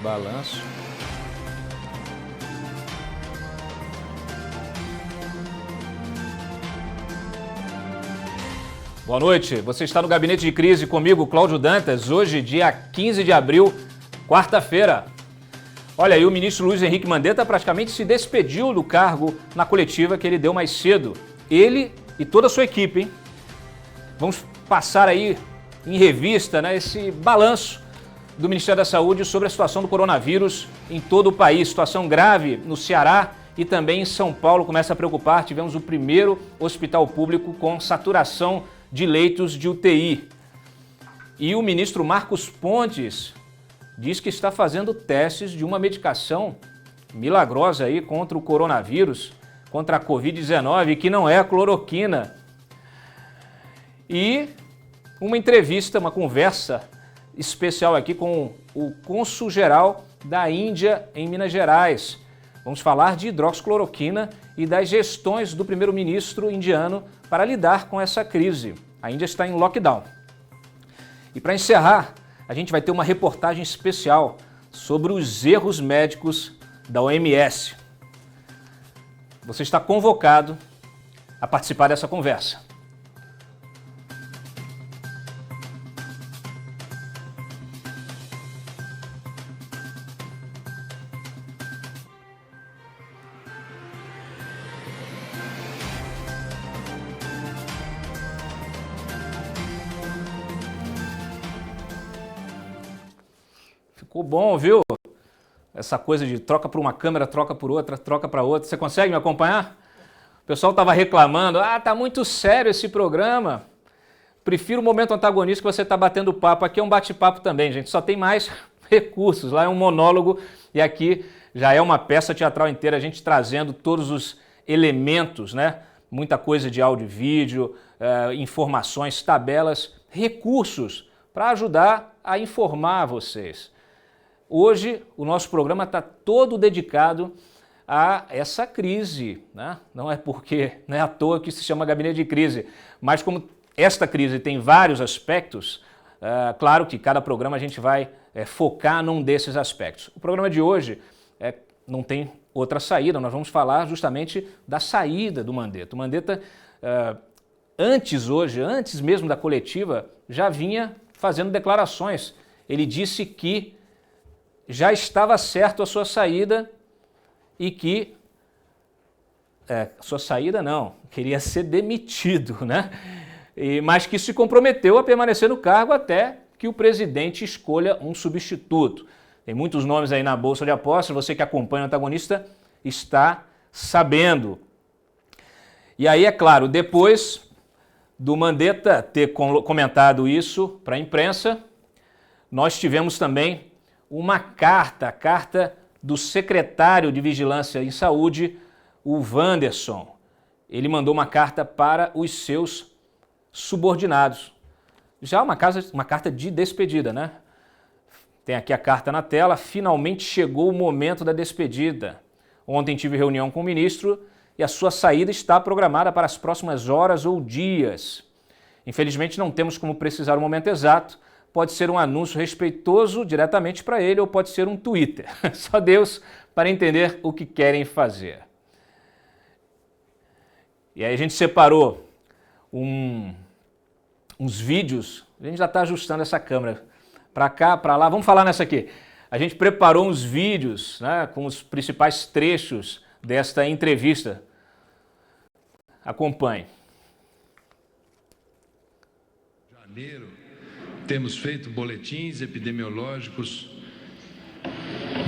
Balanço. Boa noite, você está no Gabinete de Crise comigo, Cláudio Dantas, hoje, dia 15 de abril, quarta-feira. Olha aí, o ministro Luiz Henrique Mandetta praticamente se despediu do cargo na coletiva que ele deu mais cedo. Ele e toda a sua equipe, hein? Vamos passar aí em revista, né, esse balanço do Ministério da Saúde sobre a situação do coronavírus em todo o país. Situação grave no Ceará e também em São Paulo começa a preocupar. Tivemos o primeiro hospital público com saturação de leitos de UTI. E o ministro Marcos Pontes diz que está fazendo testes de uma medicação milagrosa aí contra o coronavírus, contra a Covid-19, que não é a cloroquina. E uma entrevista, uma conversa especial aqui com o cônsul-geral da Índia em Minas Gerais. Vamos falar de hidroxicloroquina e das gestões do primeiro-ministro indiano para lidar com essa crise. A Índia está em lockdown. E para encerrar, a gente vai ter uma reportagem especial sobre os erros médicos da OMS. Você está convocado a participar dessa conversa. Ficou bom, viu? Essa coisa de troca por uma câmera, troca por outra, troca para outra. Você consegue me acompanhar? O pessoal estava reclamando, tá muito sério esse programa. Prefiro o momento antagonista que você está batendo papo. Aqui é um bate-papo também, gente. Só tem mais recursos. Lá é um monólogo e aqui já é uma peça teatral inteira, a gente trazendo todos os elementos, né? Muita coisa de áudio e vídeo, informações, tabelas, recursos para ajudar a informar vocês. Hoje, o nosso programa está todo dedicado a essa crise, né? Não é porque, não é à toa que se chama Gabinete de Crise, mas como esta crise tem vários aspectos, claro que cada programa a gente vai focar num desses aspectos. O programa de hoje não tem outra saída, nós vamos falar justamente da saída do Mandetta. O Mandetta, antes mesmo da coletiva, já vinha fazendo declarações. Ele disse que já estava certo a sua saída e que... sua saída não, queria ser demitido, né? Mas que se comprometeu a permanecer no cargo até que o presidente escolha um substituto. Tem muitos nomes aí na Bolsa de Apostas, você que acompanha o antagonista está sabendo. E aí, é claro, depois do Mandetta ter comentado isso para a imprensa, nós tivemos também uma carta do secretário de Vigilância em Saúde, o Wanderson. Ele mandou uma carta para os seus subordinados. Já uma carta de despedida, né? Tem aqui a carta na tela. Finalmente chegou o momento da despedida. Ontem tive reunião com o ministro e a sua saída está programada para as próximas horas ou dias. Infelizmente não temos como precisar o momento exato. Pode ser um anúncio respeitoso diretamente para ele ou pode ser um Twitter. Só Deus para entender o que querem fazer. E aí a gente separou uns vídeos, a gente já está ajustando essa câmera para cá, para lá, vamos falar nessa aqui. A gente preparou uns vídeos, né, com os principais trechos desta entrevista. Acompanhe. Janeiro, temos feito boletins epidemiológicos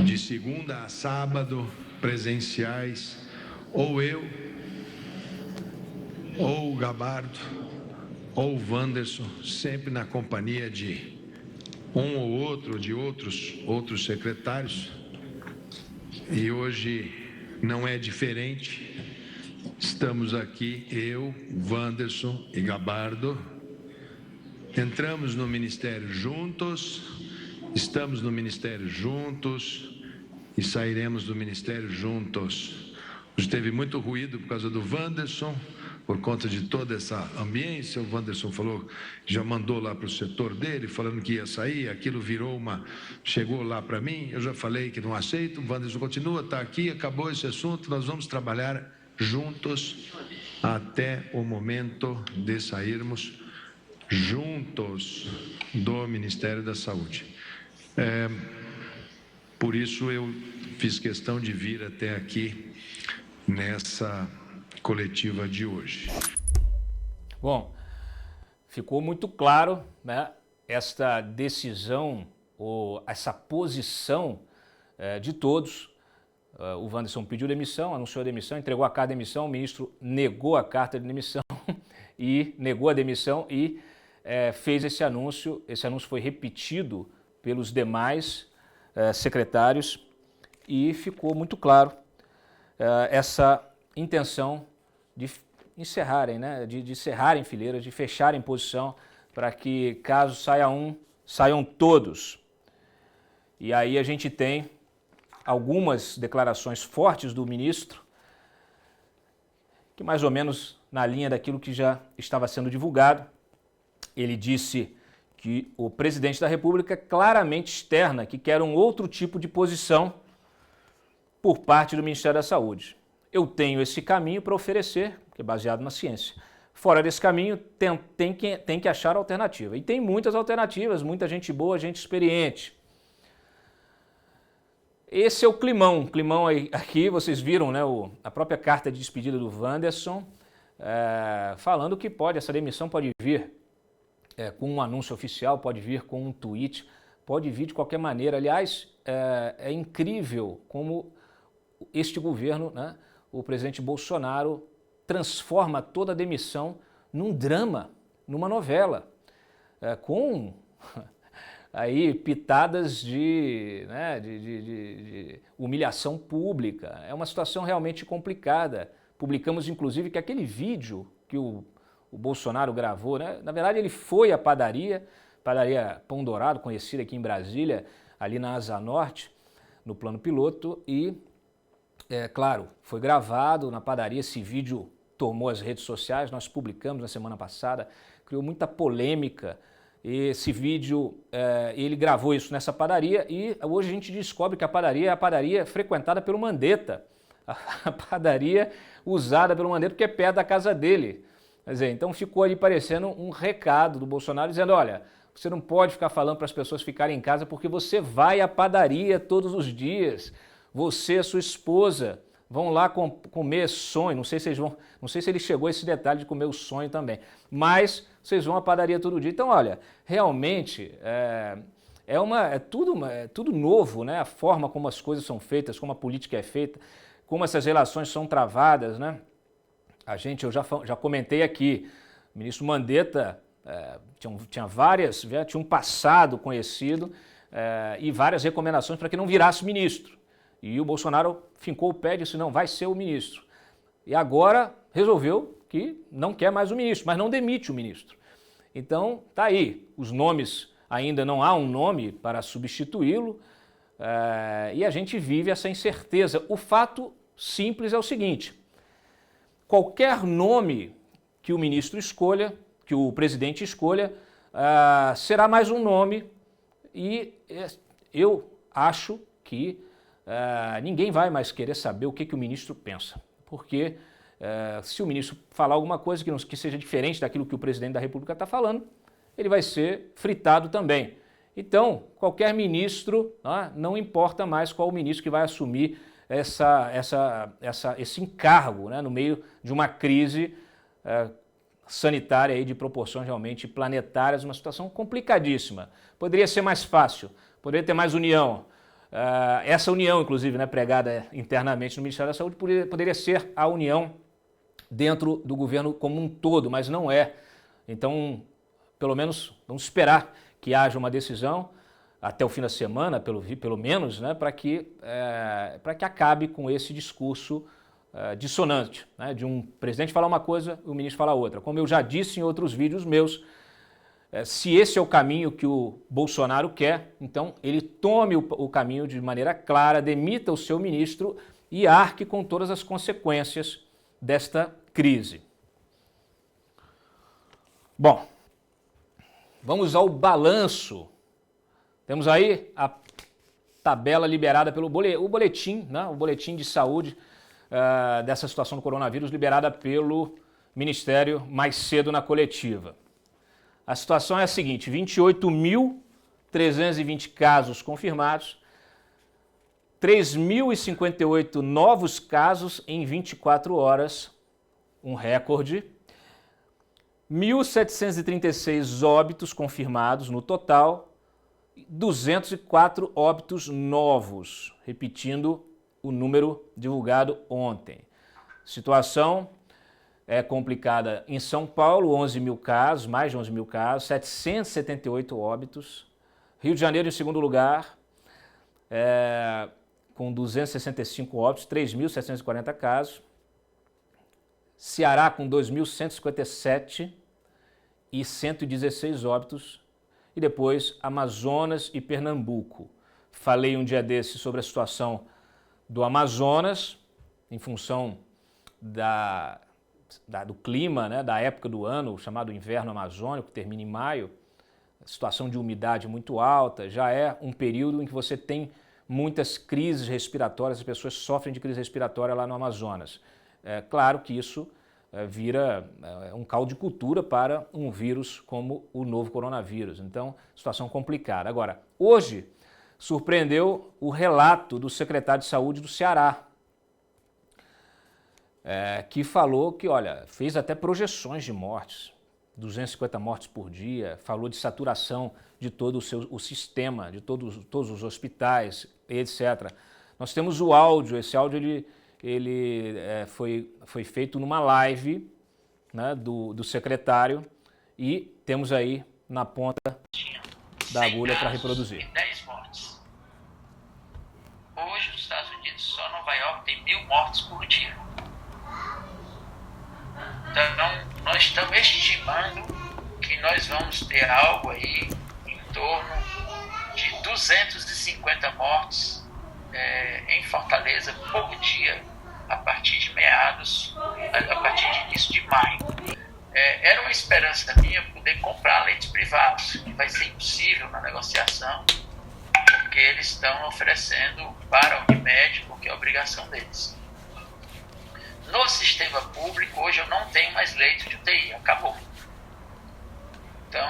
de segunda a sábado, presenciais, ou eu, ou o Gabardo, ou o Wanderson, sempre na companhia de um ou outro, de outros secretários. E hoje não é diferente. Estamos aqui, eu, Wanderson e Gabardo. Entramos no Ministério juntos, estamos no Ministério juntos e sairemos do Ministério juntos. Hoje teve muito ruído por causa do Wanderson. por conta de toda essa ambiência. O Wanderson falou, já mandou lá para o setor dele, falando que ia sair, aquilo chegou lá para mim, eu já falei que não aceito, o Wanderson continua, está aqui, acabou esse assunto, nós vamos trabalhar juntos até o momento de sairmos juntos do Ministério da Saúde. Por isso eu fiz questão de vir até aqui nessa coletiva de hoje. Bom, ficou muito claro, né, esta decisão, ou essa posição de todos. O Wanderson pediu demissão, anunciou a demissão, entregou a carta de demissão, o ministro negou a carta de demissão e negou a demissão e fez esse anúncio. Esse anúncio foi repetido pelos demais secretários e ficou muito claro essa intenção de encerrarem, né, de cerrarem fileiras, de fecharem posição, para que caso saia um, saiam todos. E aí a gente tem algumas declarações fortes do ministro, que mais ou menos na linha daquilo que já estava sendo divulgado. Ele disse que o presidente da República claramente externa que quer um outro tipo de posição por parte do Ministério da Saúde. Eu tenho esse caminho para oferecer, que é baseado na ciência. Fora desse caminho, tem que achar alternativa. E tem muitas alternativas, muita gente boa, gente experiente. Esse é o climão. Climão aqui, vocês viram, né, a própria carta de despedida do Wanderson, falando que essa demissão pode vir com um anúncio oficial, pode vir com um tweet, pode vir de qualquer maneira. Aliás, é incrível como este governo, né, o presidente Bolsonaro, transforma toda a demissão num drama, numa novela, com aí pitadas de humilhação pública. É uma situação realmente complicada. Publicamos, inclusive, que aquele vídeo que o Bolsonaro gravou, né, na verdade ele foi à padaria Pão Dourado, conhecida aqui em Brasília, ali na Asa Norte, no plano piloto, e claro, foi gravado na padaria. Esse vídeo tomou as redes sociais, nós publicamos na semana passada, criou muita polêmica. Esse vídeo, ele gravou isso nessa padaria e hoje a gente descobre que a padaria é a padaria frequentada pelo Mandetta, a padaria usada pelo Mandetta porque é perto da casa dele. Quer dizer, então ficou ali parecendo um recado do Bolsonaro dizendo, olha, você não pode ficar falando para as pessoas ficarem em casa porque você vai à padaria todos os dias. Você e sua esposa vão lá comer sonho. Não sei se ele chegou a esse detalhe de comer o sonho também, mas vocês vão à padaria todo dia. Então, olha, realmente é tudo novo, né? A forma como as coisas são feitas, como a política é feita, como essas relações são travadas, né? Eu já comentei aqui, o ministro Mandetta tinha um passado conhecido e várias recomendações para que não virasse ministro. E o Bolsonaro fincou o pé e disse, não, vai ser o ministro. E agora resolveu que não quer mais o ministro, mas não demite o ministro. Então, tá aí, os nomes, ainda não há um nome para substituí-lo, e a gente vive essa incerteza. O fato simples é o seguinte, qualquer nome que o ministro escolha, que o presidente escolha, será mais um nome, e eu acho que ninguém vai mais querer saber o que o ministro pensa, porque se o ministro falar alguma coisa que seja diferente daquilo que o presidente da República está falando, ele vai ser fritado também. Então, qualquer ministro, não importa mais qual o ministro que vai assumir esse encargo, né, no meio de uma crise sanitária aí de proporções realmente planetárias, uma situação complicadíssima. Poderia ser mais fácil, poderia ter mais união. Essa união, inclusive, né, pregada internamente no Ministério da Saúde, poderia ser a união dentro do governo como um todo, mas não é. Então, pelo menos, vamos esperar que haja uma decisão até o fim da semana, pelo menos, né, para que acabe com esse discurso dissonante, né, de um presidente falar uma coisa e o ministro falar outra. Como eu já disse em outros vídeos meus, se esse é o caminho que o Bolsonaro quer, então ele tome o caminho de maneira clara, demita o seu ministro e arque com todas as consequências desta crise. Bom, vamos ao balanço. Temos aí a tabela liberada pelo boletim, né? O boletim de saúde dessa situação do coronavírus liberada pelo Ministério mais cedo na coletiva. A situação é a seguinte: 28.320 casos confirmados, 3.058 novos casos em 24 horas, um recorde, 1.736 óbitos confirmados no total, 204 óbitos novos, repetindo o número divulgado ontem. Situação é complicada em São Paulo, 11 mil casos, mais de 11 mil casos, 778 óbitos. Rio de Janeiro em segundo lugar, com 265 óbitos, 3.740 casos. Ceará com 2.157 e 116 óbitos. E depois Amazonas e Pernambuco. Falei um dia desse sobre a situação do Amazonas, em função do clima, né, da época do ano, o chamado inverno amazônico, que termina em maio. Situação de umidade muito alta, já é um período em que você tem muitas crises respiratórias, as pessoas sofrem de crise respiratória lá no Amazonas. É claro que isso vira um caldo de cultura para um vírus como o novo coronavírus. Então, situação complicada. Agora, hoje surpreendeu o relato do secretário de Saúde do Ceará, que falou que, olha, fez até projeções de mortes, 250 mortes por dia, falou de saturação de todo o sistema, de todos os hospitais, etc. Nós temos o áudio, esse áudio ele foi feito numa live, né, do secretário, e temos aí na ponta da agulha para reproduzir. 10 mortes. Hoje, nos Estados Unidos, só Nova York tem 1.000 mortes por dia. Então, nós estamos estimando que nós vamos ter algo aí em torno de 250 mortes em Fortaleza por dia, a partir de início de maio. Era uma esperança minha poder comprar leitos privados, que vai ser impossível na negociação, porque eles estão oferecendo para o Unimed, porque é obrigação deles. No sistema público, hoje eu não tenho mais leito de UTI, acabou. Então,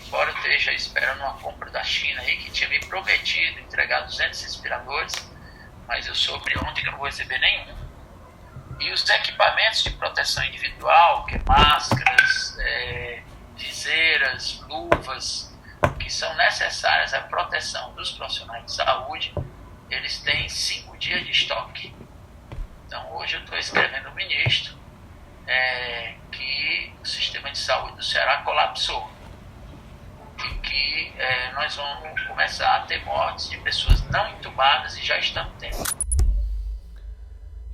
embora eu esteja esperando uma compra da China aí, que tinha me prometido entregar 200 respiradores, mas eu soube ontem que eu não vou receber nenhum. E os equipamentos de proteção individual, que é máscaras, viseiras, luvas, que são necessárias à proteção dos profissionais de saúde, eles têm 5 dias de estoque. Então, hoje eu estou escrevendo ao ministro que o sistema de saúde do Ceará colapsou e que nós vamos começar a ter mortes de pessoas não entubadas e já estamos tendo.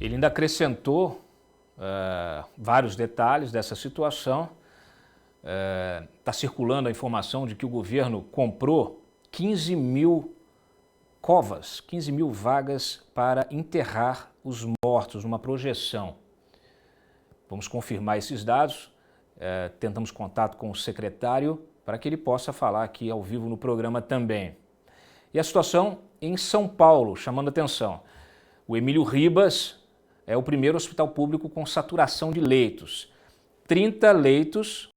Ele ainda acrescentou vários detalhes dessa situação. Está circulando a informação de que o governo comprou 15 mil covas, 15 mil vagas para enterrar os mortos, numa projeção. Vamos confirmar esses dados, tentamos contato com o secretário para que ele possa falar aqui ao vivo no programa também. E a situação em São Paulo, chamando atenção. O Emílio Ribas é o primeiro hospital público com saturação de leitos. 30 leitos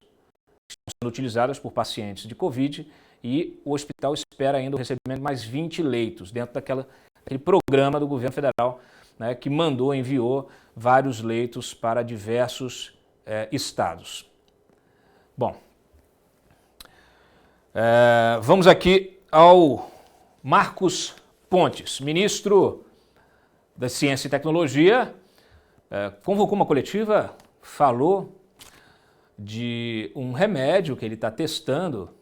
estão sendo utilizados por pacientes de Covid e o hospital espera ainda o recebimento de mais 20 leitos dentro daquele programa do governo federal, né, que enviou vários leitos para diversos estados. Bom, vamos aqui ao Marcos Pontes, ministro da Ciência e Tecnologia, convocou uma coletiva, falou de um remédio que ele está testando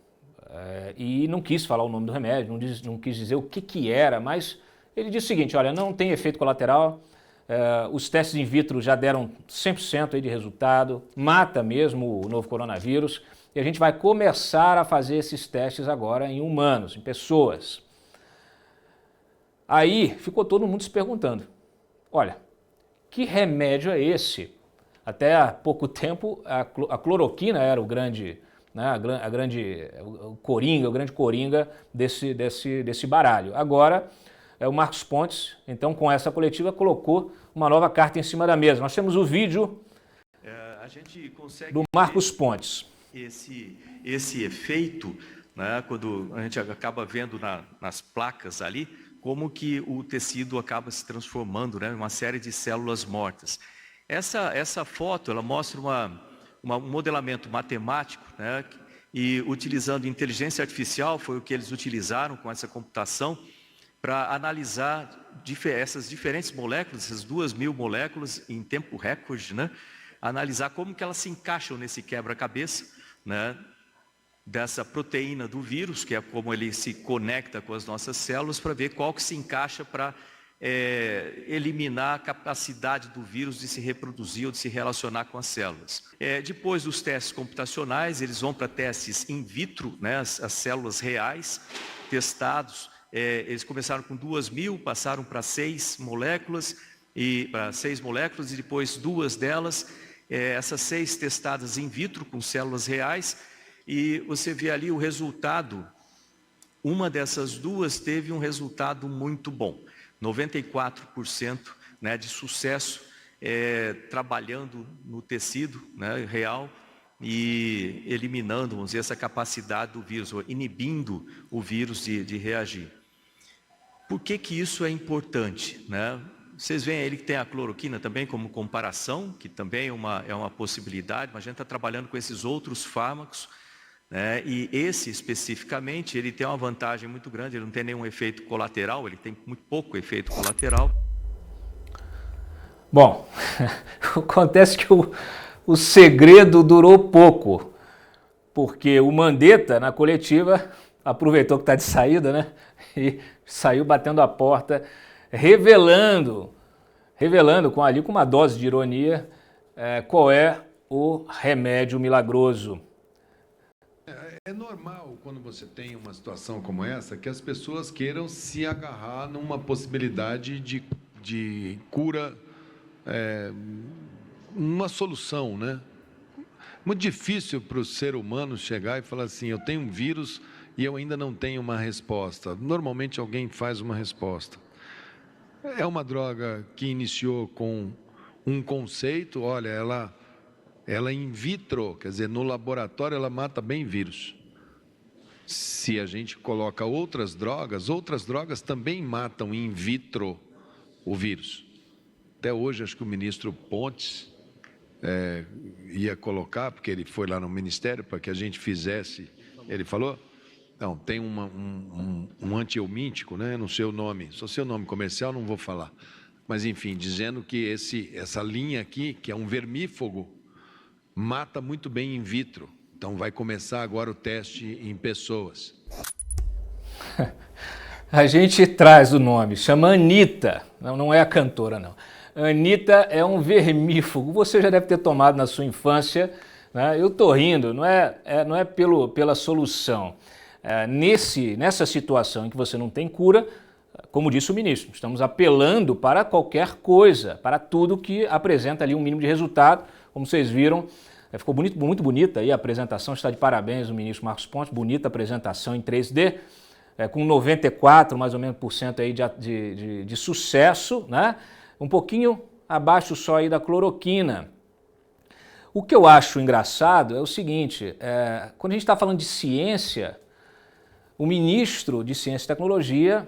e não quis falar o nome do remédio, não quis dizer o que era, mas ele disse o seguinte: olha, não tem efeito colateral, os testes in vitro já deram 100% aí de resultado, mata mesmo o novo coronavírus, e a gente vai começar a fazer esses testes agora em humanos, em pessoas. Aí ficou todo mundo se perguntando, olha, que remédio é esse Até há pouco tempo a cloroquina era o grande, né, o grande coringa desse baralho. Agora, o Marcos Pontes, então, com essa coletiva, colocou uma nova carta em cima da mesa. Nós temos o vídeo a gente consegue do Marcos Pontes. Esse efeito, né, quando a gente acaba vendo nas placas ali, como que o tecido acaba se transformando, né, em uma série de células mortas. Essa foto, ela mostra um modelamento matemático, né, e utilizando inteligência artificial, foi o que eles utilizaram com essa computação, para analisar essas diferentes moléculas, essas 2.000 moléculas em tempo recorde, né, analisar como que elas se encaixam nesse quebra-cabeça, né, dessa proteína do vírus, que é como ele se conecta com as nossas células, para ver qual que se encaixa para eliminar a capacidade do vírus de se reproduzir ou de se relacionar com as células. Depois dos testes computacionais, eles vão para testes in vitro, né, as células reais, testados. Eles começaram com 2.000, passaram para 6 moléculas, e depois 2 delas, essas 6 testadas in vitro com células reais, e você vê ali o resultado. Uma dessas 2 teve um resultado muito bom, 94%, né, de sucesso trabalhando no tecido, né, real e eliminando, vamos dizer, essa capacidade do vírus, ou inibindo o vírus de reagir. Por que isso é importante, né? Vocês veem aí que tem a cloroquina também como comparação, que também é uma possibilidade, mas a gente está trabalhando com esses outros fármacos, né? E esse especificamente, ele tem uma vantagem muito grande, ele não tem nenhum efeito colateral, ele tem muito pouco efeito colateral. Bom, acontece que o segredo durou pouco, porque o Mandetta, na coletiva, aproveitou que está de saída, né? E saiu batendo a porta, revelando com uma dose de ironia, qual é o remédio milagroso. É normal, quando você tem uma situação como essa, que as pessoas queiram se agarrar numa possibilidade de cura, uma solução, né? Muito difícil para o ser humano chegar e falar assim, eu tenho um vírus e eu ainda não tenho uma resposta. Normalmente alguém faz uma resposta. É uma droga que iniciou com um conceito, olha, ela in vitro, quer dizer, no laboratório ela mata bem vírus. Se a gente coloca outras drogas também matam in vitro o vírus. Até hoje, acho que o ministro Pontes ia colocar, porque ele foi lá no ministério para que a gente fizesse, ele falou, não, tem um antihelmíntico, né? Não sei o nome, só sei o nome comercial, não vou falar. Mas, enfim, dizendo que essa linha aqui, que é um vermífugo, mata muito bem in vitro. Então, vai começar agora o teste em pessoas. A gente traz o nome, chama Anitta, não é a cantora, não. Anitta é um vermífugo, você já deve ter tomado na sua infância, né? Eu estou rindo, não é pela solução. Nessa situação em que você não tem cura, como disse o ministro, estamos apelando para qualquer coisa, para tudo que apresenta ali um mínimo de resultado. Como vocês viram, ficou muito bonita aí a apresentação, está de parabéns o ministro Marcos Pontes, bonita apresentação em 3D, com 94 mais ou menos por cento aí de sucesso, né? Um pouquinho abaixo só aí da cloroquina. O que eu acho engraçado é o seguinte, quando a gente está falando de ciência, o ministro de Ciência e Tecnologia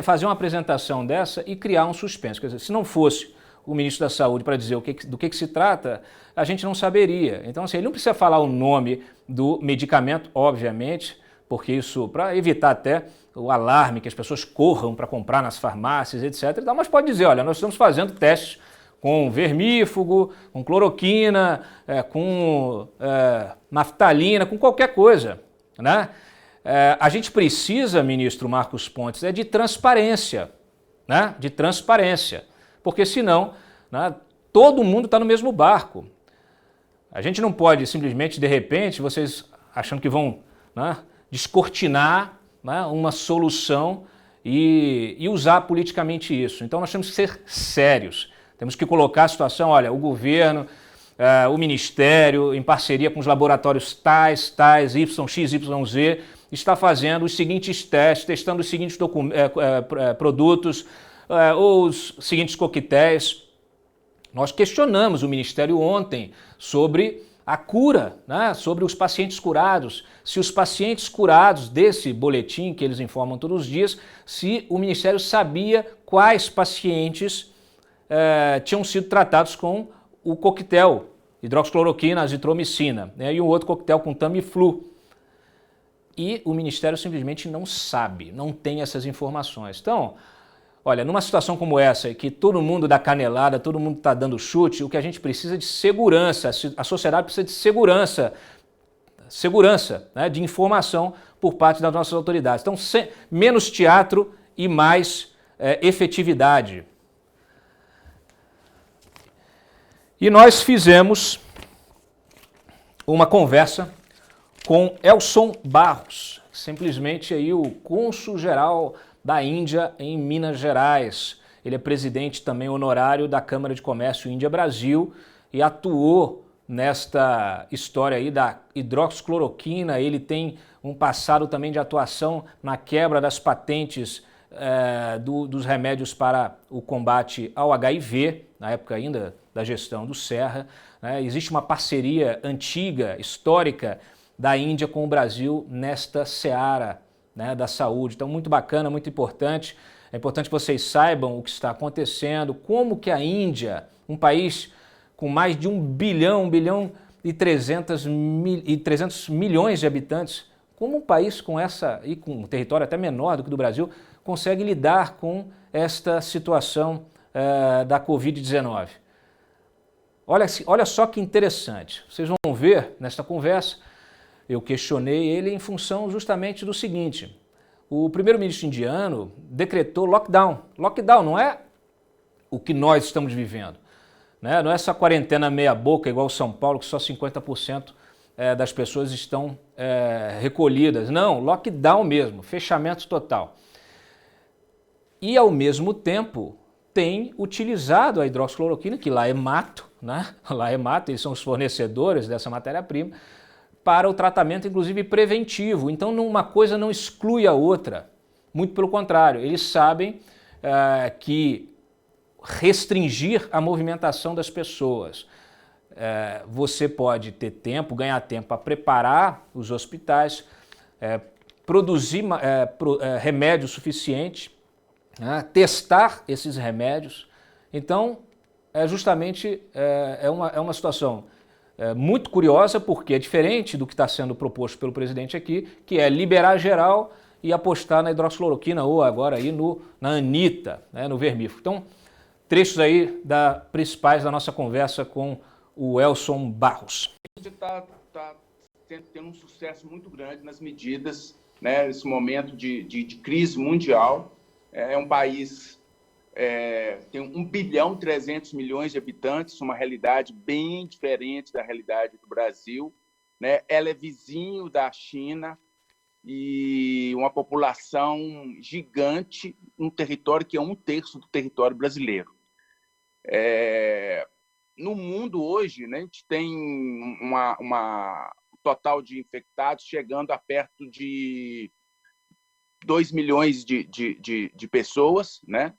fazer uma apresentação dessa e criar um suspense. Quer dizer, se não fosse o ministro da Saúde para dizer do que se trata, a gente não saberia. Então, assim, ele não precisa falar o nome do medicamento, obviamente, porque isso, para evitar até o alarme, que as pessoas corram para comprar nas farmácias, etc. Mas pode dizer, olha, nós estamos fazendo testes com vermífugo, com cloroquina, com naftalina, com qualquer coisa, né? A gente precisa, ministro Marcos Pontes, de transparência, né? De transparência, porque senão, né, todo mundo está no mesmo barco. A gente não pode simplesmente, de repente, vocês achando que vão, né, descortinar, né, uma solução e usar politicamente isso. Então nós temos que ser sérios, temos que colocar a situação, olha, o governo o Ministério, em parceria com os laboratórios tais, YZ, está fazendo os seguintes testes, testando os seguintes produtos, ou os seguintes coquetéis. Nós questionamos o Ministério ontem sobre a cura, né, sobre os pacientes curados, se os pacientes curados desse boletim que eles informam todos os dias, se o Ministério sabia quais pacientes tinham sido tratados com o coquetel, hidroxicloroquina, azitromicina, né, e um outro coquetel com Tamiflu. E o Ministério simplesmente não sabe, não tem essas informações. Então, olha, numa situação como essa, que todo mundo dá canelada, todo mundo está dando chute, o que a gente precisa é de segurança, a sociedade precisa de segurança, né, de informação por parte das nossas autoridades. Então, menos teatro e mais efetividade. E nós fizemos uma conversa com Elson Barros, simplesmente aí o cônsul-geral da Índia em Minas Gerais. Ele é presidente também honorário da Câmara de Comércio Índia-Brasil e atuou nesta história aí da hidroxicloroquina. Ele tem um passado também de atuação na quebra das patentes dos remédios para o combate ao HIV, na época ainda da gestão do Serra. Né? Existe uma parceria antiga, histórica, da Índia com o Brasil nesta seara, né, da saúde. Então, muito bacana, muito importante. É importante que vocês saibam o que está acontecendo, como que a Índia, um país com mais de 1 bilhão e 300 milhões de habitantes, como um país com e com um território até menor do que o do Brasil, consegue lidar com esta situação da Covid-19. Olha só que interessante. Vocês vão ver nesta conversa. Eu questionei ele em função justamente do seguinte: o primeiro-ministro indiano decretou lockdown. Lockdown não é o que nós estamos vivendo, né? Não é essa quarentena meia-boca igual São Paulo, que só 50% das pessoas estão recolhidas. Não, lockdown mesmo, fechamento total. E, ao mesmo tempo, tem utilizado a hidroxicloroquina, que lá é mato, né? Lá é mato, eles são os fornecedores dessa matéria-prima, para o tratamento, inclusive, preventivo. Então, uma coisa não exclui a outra. Muito pelo contrário, eles sabem que restringir a movimentação das pessoas, você pode ter tempo, ganhar tempo para preparar os hospitais, produzir remédio suficiente, testar esses remédios. Então, justamente é uma situação muito curiosa, porque é diferente do que está sendo proposto pelo presidente aqui, que é liberar geral e apostar na hidroxicloroquina ou agora aí na Anita, né, no vermífugo. Então, trechos aí principais da nossa conversa com o Elson Barros. Você está tendo um sucesso muito grande nas medidas, né, nesse momento de crise mundial. É um país... tem 1 bilhão e 300 milhões de habitantes, uma realidade bem diferente da realidade do Brasil, né? Ela é vizinho da China e uma população gigante, um território que é 1/3 do território brasileiro. No mundo hoje, né, a gente tem uma total de infectados chegando a perto de 2 milhões de pessoas, né?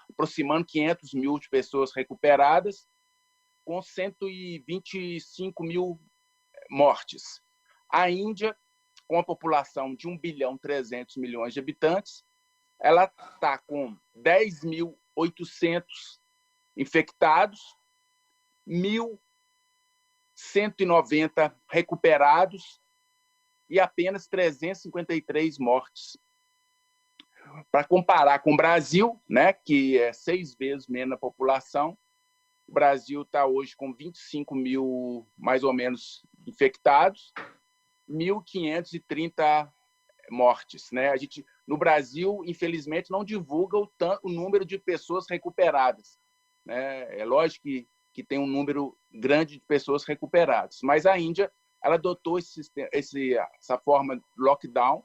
Aproximando 500 mil de pessoas recuperadas, com 125 mil mortes. A Índia, com a população de 1 bilhão e 300 milhões de habitantes, ela está com 10.800 infectados, 1.190 recuperados e apenas 353 mortes. Para comparar com o Brasil, né, que é 6 vezes menos a população, o Brasil está hoje com 25 mil, mais ou menos, infectados, 1.530 mortes. Né? A gente, no Brasil, infelizmente, não divulga o número de pessoas recuperadas. Né? É lógico que tem um número grande de pessoas recuperadas, mas a Índia ela adotou essa forma de lockdown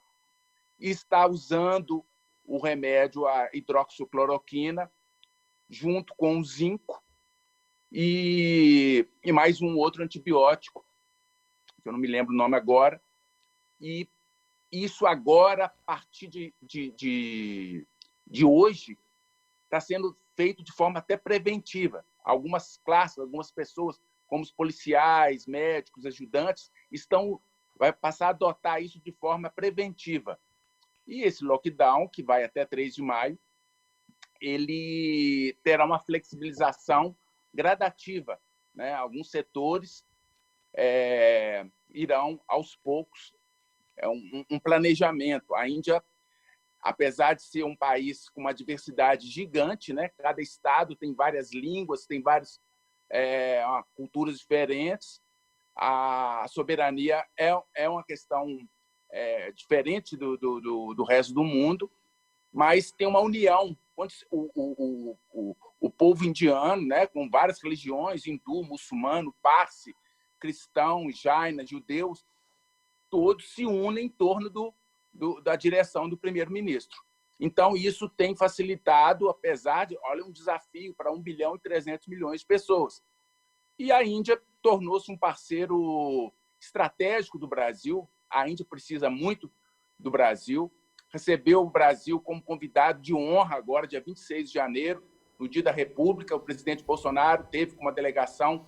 e está usando o remédio, a hidroxicloroquina, junto com o zinco, e mais um outro antibiótico, que eu não me lembro o nome agora, e isso agora, a partir de hoje, está sendo feito de forma até preventiva. Algumas classes, algumas pessoas, como os policiais, médicos, ajudantes, vai passar a adotar isso de forma preventiva. E esse lockdown, que vai até 3 de maio, ele terá uma flexibilização gradativa, né? Alguns setores irão, aos poucos, um planejamento. A Índia, apesar de ser um país com uma diversidade gigante, né? Cada estado tem várias línguas, tem várias culturas diferentes, a soberania é uma questão diferente do resto do mundo, mas tem uma união. O povo indiano, né, com várias religiões, hindu, muçulmano, parsi, cristão, jaina, judeus, todos se unem em torno da direção do primeiro-ministro. Então, isso tem facilitado, apesar de, olha, um desafio para 1 bilhão e 300 milhões de pessoas. E a Índia tornou-se um parceiro estratégico do Brasil. A Índia precisa muito do Brasil. Recebeu o Brasil como convidado de honra agora, dia 26 de janeiro, no Dia da República. O presidente Bolsonaro teve uma delegação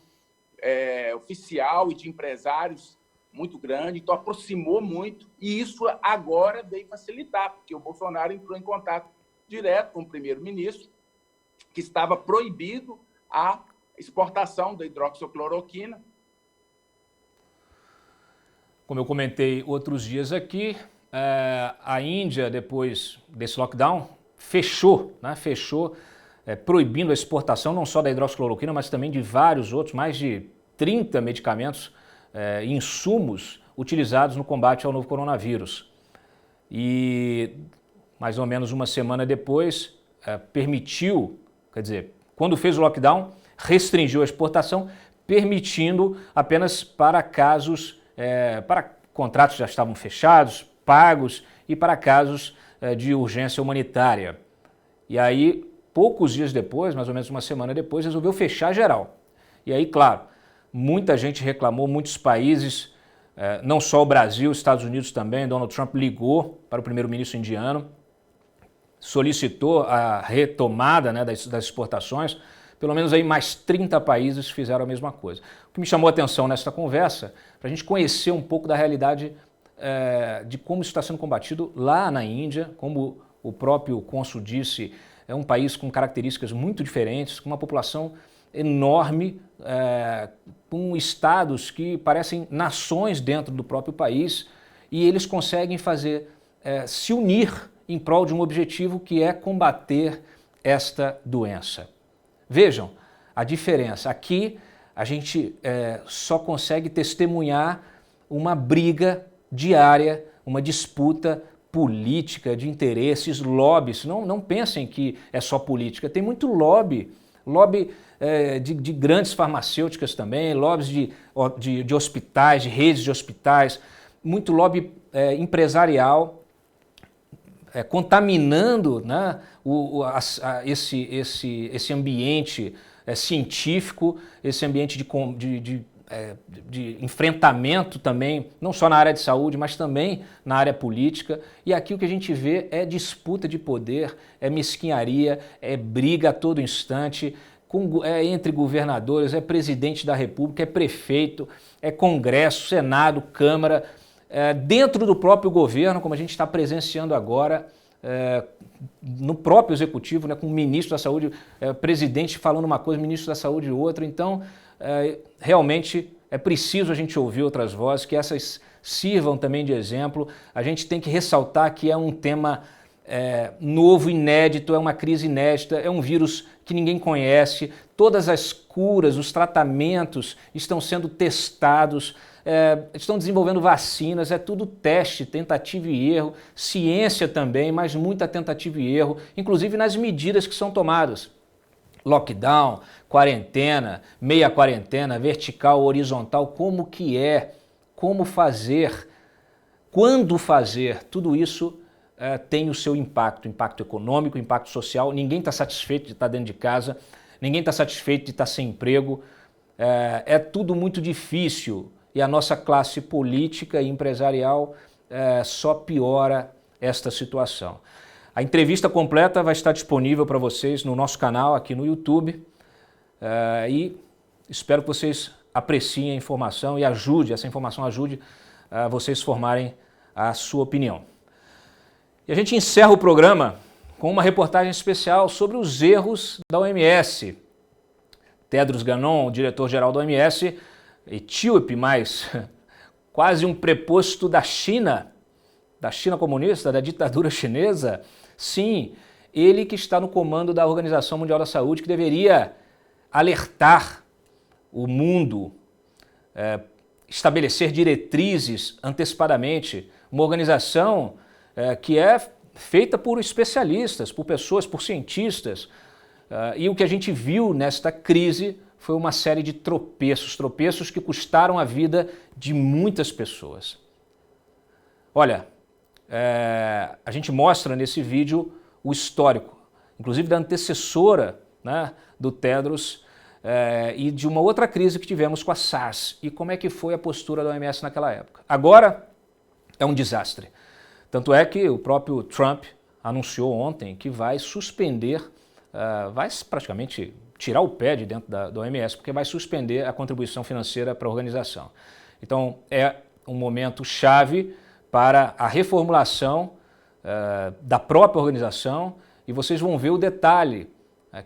oficial e de empresários muito grande, então aproximou muito, e isso agora veio facilitar, porque o Bolsonaro entrou em contato direto com o primeiro-ministro, que estava proibido a exportação da hidroxicloroquina. Como eu comentei outros dias aqui, a Índia, depois desse lockdown, fechou, proibindo a exportação não só da hidroxicloroquina, mas também de vários outros, mais de 30 medicamentos, insumos utilizados no combate ao novo coronavírus. E mais ou menos uma semana depois, permitiu, quer dizer, quando fez o lockdown, restringiu a exportação, permitindo apenas para casos, para contratos que já estavam fechados, pagos, e para casos de urgência humanitária. E aí, poucos dias depois, mais ou menos uma semana depois, resolveu fechar geral. E aí, claro, muita gente reclamou, muitos países, não só o Brasil, Estados Unidos também. Donald Trump ligou para o primeiro-ministro indiano, solicitou a retomada, né, das exportações. Pelo menos aí mais 30 países fizeram a mesma coisa. O que me chamou a atenção nesta conversa, para a gente conhecer um pouco da realidade de como isso está sendo combatido lá na Índia. Como o próprio cônsul disse, é um país com características muito diferentes, com uma população enorme, com estados que parecem nações dentro do próprio país, e eles conseguem se unir em prol de um objetivo, que é combater esta doença. Vejam a diferença. Aqui a gente só consegue testemunhar uma briga diária, uma disputa política de interesses, lobbies. Não pensem que é só política, tem muito lobby de grandes farmacêuticas também, lobbies de hospitais, de redes de hospitais, muito lobby empresarial, contaminando, né, esse ambiente científico, esse ambiente de enfrentamento também, não só na área de saúde, mas também na área política. E aqui o que a gente vê é disputa de poder, é mesquinharia, é briga a todo instante, entre governadores, é presidente da República, é prefeito, é Congresso, Senado, Câmara, dentro do próprio governo, como a gente está presenciando agora, no próprio executivo, né, com o ministro da Saúde, presidente falando uma coisa, ministro da Saúde outra. Então, realmente é preciso a gente ouvir outras vozes, que essas sirvam também de exemplo. A gente tem que ressaltar que é um tema novo, inédito, é uma crise inédita, é um vírus que ninguém conhece. Todas as curas, os tratamentos estão sendo testados, estão desenvolvendo vacinas, é tudo teste, tentativa e erro, ciência também, mas muita tentativa e erro, inclusive nas medidas que são tomadas. Lockdown, quarentena, meia quarentena, vertical, horizontal, como que como fazer, quando fazer, tudo isso tem o seu impacto econômico, impacto social. Ninguém está satisfeito de estar dentro de casa. ninguém está satisfeito de estar sem emprego, é tudo muito difícil e a nossa classe política e empresarial só piora esta situação. A entrevista completa vai estar disponível para vocês no nosso canal aqui no YouTube e espero que vocês apreciem a informação e essa informação ajude vocês formarem a sua opinião. E a gente encerra o programa com uma reportagem especial sobre os erros da OMS. Tedros Adhanom, o diretor-geral da OMS, etíope, mas quase um preposto da China comunista, da ditadura chinesa. Sim, ele que está no comando da Organização Mundial da Saúde, que deveria alertar o mundo, estabelecer diretrizes antecipadamente, uma organização que é feita por especialistas, por pessoas, por cientistas. E o que a gente viu nesta crise foi uma série de tropeços que custaram a vida de muitas pessoas. Olha, a gente mostra nesse vídeo o histórico, inclusive da antecessora, né, do Tedros e de uma outra crise que tivemos com a SARS e como é que foi a postura da OMS naquela época. Agora é um desastre. Tanto é que o próprio Trump anunciou ontem que vai suspender, vai praticamente tirar o pé de dentro da OMS, porque vai suspender a contribuição financeira para a organização. Então é um momento chave para a reformulação da própria organização e vocês vão ver o detalhe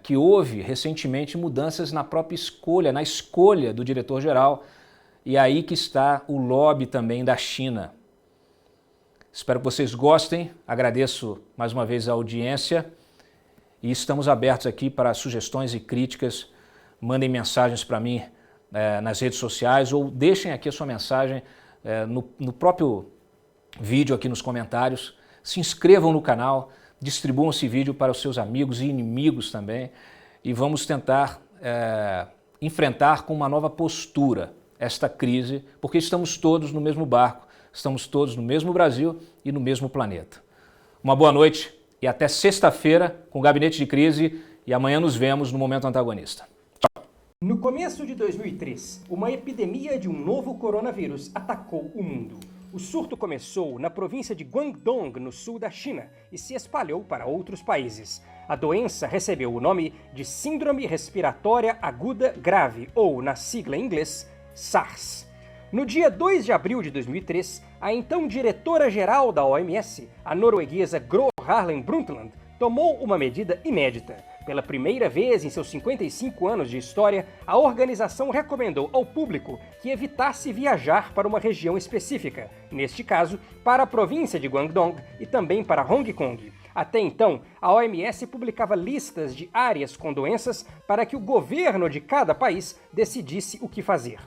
que houve recentemente mudanças na própria escolha, na escolha do diretor-geral, e aí que está o lobby também da China. Espero que vocês gostem, agradeço mais uma vez a audiência e estamos abertos aqui para sugestões e críticas. Mandem mensagens para mim nas redes sociais ou deixem aqui a sua mensagem no próprio vídeo aqui nos comentários. Se inscrevam no canal, distribuam esse vídeo para os seus amigos e inimigos também e vamos tentar enfrentar com uma nova postura esta crise, porque estamos todos no mesmo barco, estamos todos no mesmo Brasil e no mesmo planeta. Uma boa noite e até sexta-feira com o Gabinete de Crise e amanhã nos vemos no Momento Antagonista. Tchau. No começo de 2003, uma epidemia de um novo coronavírus atacou o mundo. O surto começou na província de Guangdong, no sul da China, e se espalhou para outros países. A doença recebeu o nome de Síndrome Respiratória Aguda Grave, ou, na sigla em inglês, SARS. No dia 2 de abril de 2003, a então diretora-geral da OMS, a norueguesa Gro Harlem Brundtland, tomou uma medida inédita. Pela primeira vez em seus 55 anos de história, a organização recomendou ao público que evitasse viajar para uma região específica, neste caso, para a província de Guangdong e também para Hong Kong. Até então, a OMS publicava listas de áreas com doenças para que o governo de cada país decidisse o que fazer.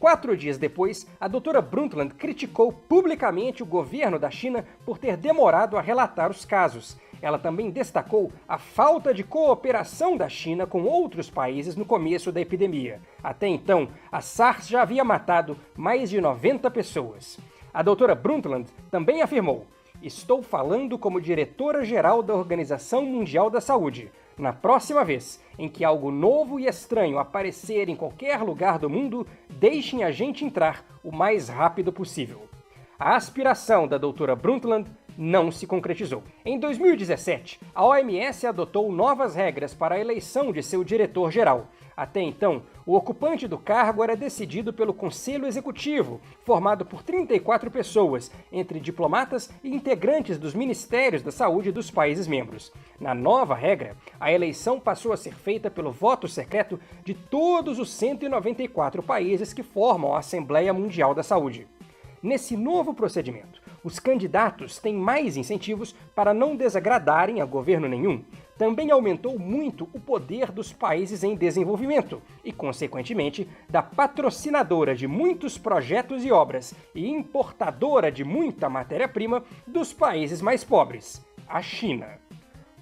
4 dias depois, a doutora Brundtland criticou publicamente o governo da China por ter demorado a relatar os casos. Ela também destacou a falta de cooperação da China com outros países no começo da epidemia. Até então, a SARS já havia matado mais de 90 pessoas. A doutora Brundtland também afirmou: "Estou falando como diretora-geral da Organização Mundial da Saúde. Na próxima vez em que algo novo e estranho aparecer em qualquer lugar do mundo, deixem a gente entrar o mais rápido possível." A aspiração da doutora Brundtland não se concretizou. Em 2017, a OMS adotou novas regras para a eleição de seu diretor-geral. Até então, o ocupante do cargo era decidido pelo Conselho Executivo, formado por 34 pessoas, entre diplomatas e integrantes dos Ministérios da Saúde dos países membros. Na nova regra, a eleição passou a ser feita pelo voto secreto de todos os 194 países que formam a Assembleia Mundial da Saúde. Nesse novo procedimento, os candidatos têm mais incentivos para não desagradarem a governo nenhum. Também aumentou muito o poder dos países em desenvolvimento e, consequentemente, da patrocinadora de muitos projetos e obras e importadora de muita matéria-prima dos países mais pobres, a China.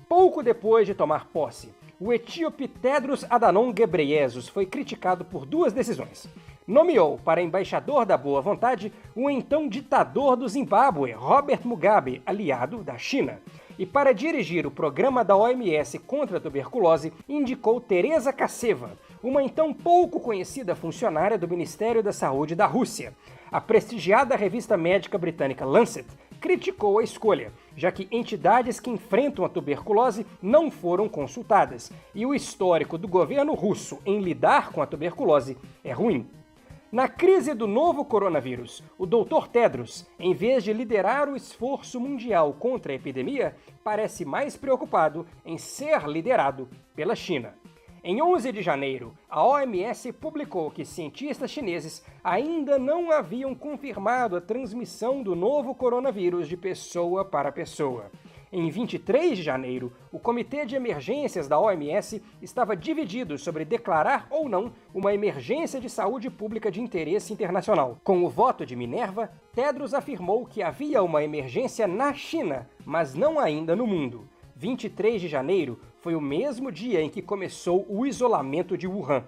Pouco depois de tomar posse, o etíope Tedros Adhanom Ghebreyesus foi criticado por 2 decisões. Nomeou para embaixador da boa vontade o então ditador do Zimbábue, Robert Mugabe, aliado da China, e para dirigir o programa da OMS contra a tuberculose, indicou Teresa Kaseva, uma então pouco conhecida funcionária do Ministério da Saúde da Rússia. A prestigiada revista médica britânica Lancet criticou a escolha, já que entidades que enfrentam a tuberculose não foram consultadas, e o histórico do governo russo em lidar com a tuberculose é ruim. Na crise do novo coronavírus, o Dr. Tedros, em vez de liderar o esforço mundial contra a epidemia, parece mais preocupado em ser liderado pela China. Em 11 de janeiro, a OMS publicou que cientistas chineses ainda não haviam confirmado a transmissão do novo coronavírus de pessoa para pessoa. Em 23 de janeiro, o Comitê de Emergências da OMS estava dividido sobre declarar ou não uma emergência de saúde pública de interesse internacional. Com o voto de Minerva, Tedros afirmou que havia uma emergência na China, mas não ainda no mundo. 23 de janeiro foi o mesmo dia em que começou o isolamento de Wuhan.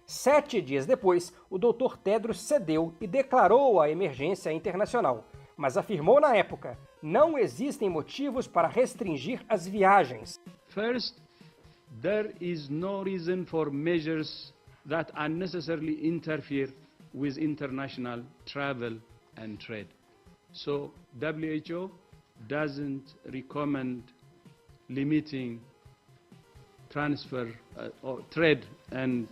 7 dias depois, o Dr. Tedros cedeu e declarou a emergência internacional, mas afirmou na época: não existem motivos para restringir as viagens. First, there is no reason for measures that unnecessarily interfere with international travel and trade. So, WHO doesn't recommend limiting transfer or trade and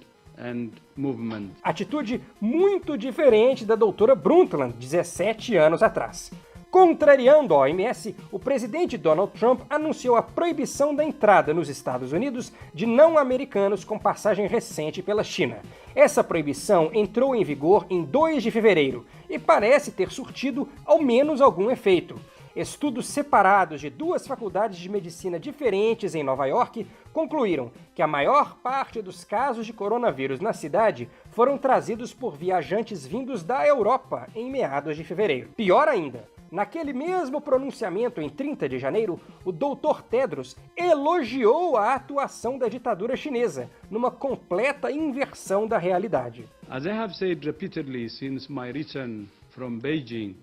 movement. Atitude muito diferente da doutora Brundtland, 17 anos atrás. Contrariando a OMS, o presidente Donald Trump anunciou a proibição da entrada nos Estados Unidos de não-americanos com passagem recente pela China. Essa proibição entrou em vigor em 2 de fevereiro e parece ter surtido ao menos algum efeito. Estudos separados de 2 faculdades de medicina diferentes em Nova York concluíram que a maior parte dos casos de coronavírus na cidade foram trazidos por viajantes vindos da Europa em meados de fevereiro. Pior ainda, naquele mesmo pronunciamento em 30 de janeiro, o Dr. Tedros elogiou a atuação da ditadura chinesa, numa completa inversão da realidade. As I have said repeatedly since my return from Beijing,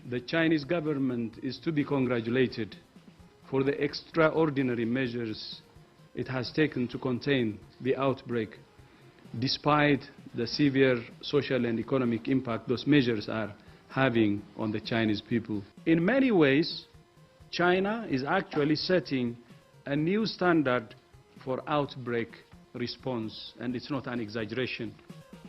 the Chinese government is to be congratulated for the extraordinary measures it has taken to contain the outbreak, despite the severe social and economic impact those measures are having on the Chinese people. In many ways, China is actually setting a new standard for outbreak response, and it's not an exaggeration.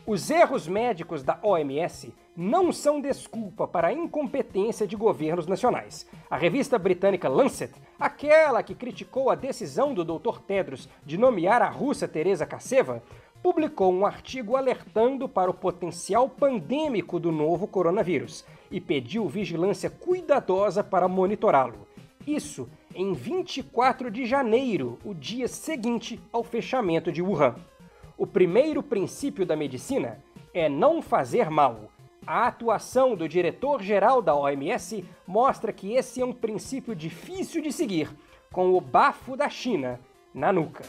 Os erros médicos da OMS não são desculpa para a incompetência de governos nacionais. A revista britânica Lancet, aquela que criticou a decisão do Dr. Tedros de nomear a russa Teresa Kaseva, publicou um artigo alertando para o potencial pandêmico do novo coronavírus e pediu vigilância cuidadosa para monitorá-lo. Isso em 24 de janeiro, o dia seguinte ao fechamento de Wuhan. O primeiro princípio da medicina é não fazer mal. A atuação do diretor-geral da OMS mostra que esse é um princípio difícil de seguir, com o bafo da China na nuca.